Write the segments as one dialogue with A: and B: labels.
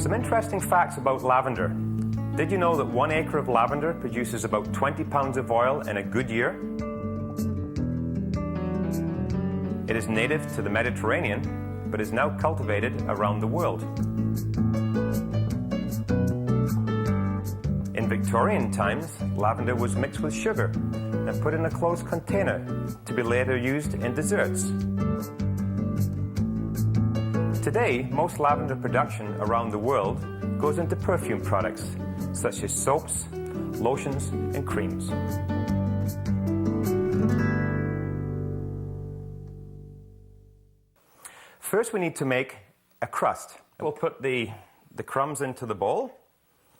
A: Some interesting facts about lavender. Did you know that 1 acre of lavender produces about 20 pounds of oil in a good year? It is native to the Mediterranean, but is now cultivated around the world. In Victorian times, lavender was mixed with sugar and put in a closed container to be later used in desserts. Today, most lavender production around the world goes into perfume products, such as soaps, lotions, and creams. First, we need to make a crust. We'll put the crumbs into the bowl,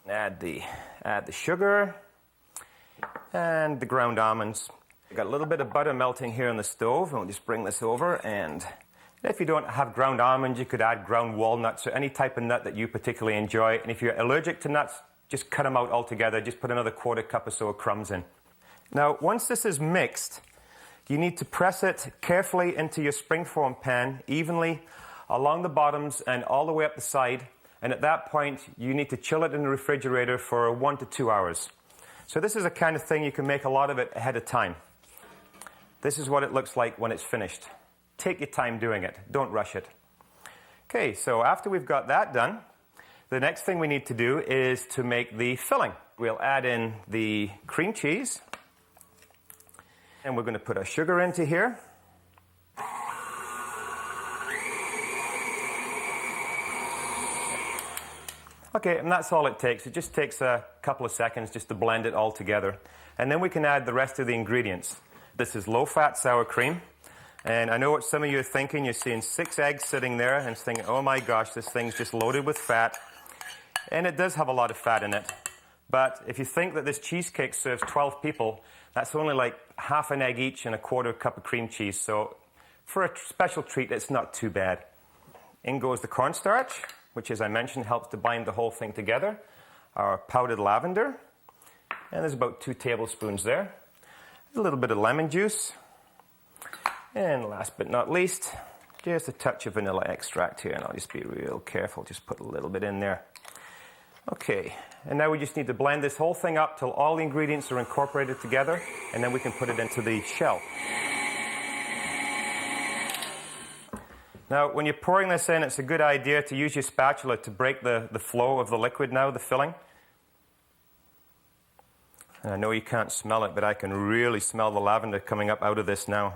A: add the sugar, and the ground almonds. We've got a little bit of butter melting here on the stove, and we'll just bring this over. And if you don't have ground almonds, you could add ground walnuts or any type of nut that you particularly enjoy. And if you're allergic to nuts, just cut them out altogether. Just put another quarter cup or so of crumbs in. Now, once this is mixed, you need to press it carefully into your springform pan evenly along the bottoms and all the way up the side. And at that point, you need to chill it in the refrigerator for 1 to 2 hours. So this is a kind of thing you can make a lot of it ahead of time. This is what it looks like when it's finished. Take your time doing it. Don't rush it. Okay, so after we've got that done, the next thing we need to do is to make the filling. We'll add in the cream cheese. And we're going to put our sugar into here. Okay, and that's all it takes. It just takes a couple of seconds just to blend it all together. And then we can add the rest of the ingredients. This is low-fat sour cream. And I know what some of you are thinking. You're seeing 6 eggs sitting there and thinking, oh my gosh, this thing's just loaded with fat. And it does have a lot of fat in it. But if you think that this cheesecake serves 12 people, that's only like half an egg each and a quarter cup of cream cheese. So for a special treat, it's not too bad. In goes the cornstarch, which, as I mentioned, helps to bind the whole thing together. Our powdered lavender. And there's about 2 tablespoons there. A little bit of lemon juice. And last but not least, just a touch of vanilla extract here. And I'll just be real careful. Just put a little bit in there. Okay, and now we just need to blend this whole thing up till all the ingredients are incorporated together, and then we can put it into the shell. Now, when you're pouring this in, it's a good idea to use your spatula to break the flow of the liquid now, the filling. And I know you can't smell it, but I can really smell the lavender coming up out of this now.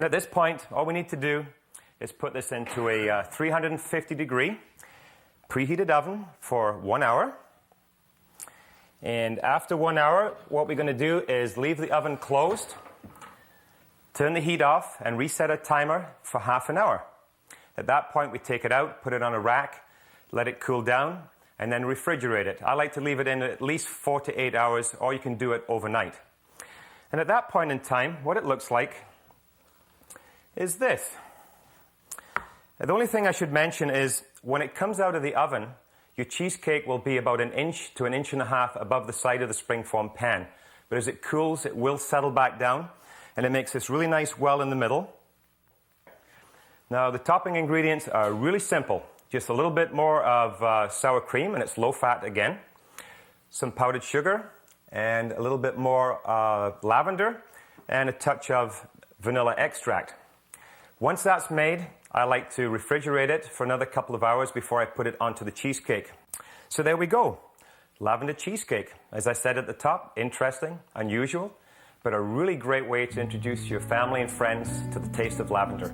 A: At this point, all we need to do is put this into a 350-degree preheated oven for 1 hour. And after 1 hour, what we're going to do is leave the oven closed, turn the heat off, and reset a timer for half an hour. At that point, we take it out, put it on a rack, let it cool down, and then refrigerate it. I like to leave it in at least 4 to 8 hours, or you can do it overnight. And at that point in time, what it looks like is this. The only thing I should mention is when it comes out of the oven, your cheesecake will be about 1 inch to 1.5 inches above the side of the springform pan. But as it cools, it will settle back down, and it makes this really nice well in the middle. Now, the topping ingredients are really simple. Just a little bit more of sour cream, and it's low fat again. Some powdered sugar, and a little bit more lavender, and a touch of vanilla extract. Once that's made, I like to refrigerate it for another couple of hours before I put it onto the cheesecake. So there we go. Lavender cheesecake. As I said at the top, interesting, unusual, but a really great way to introduce your family and friends to the taste of lavender.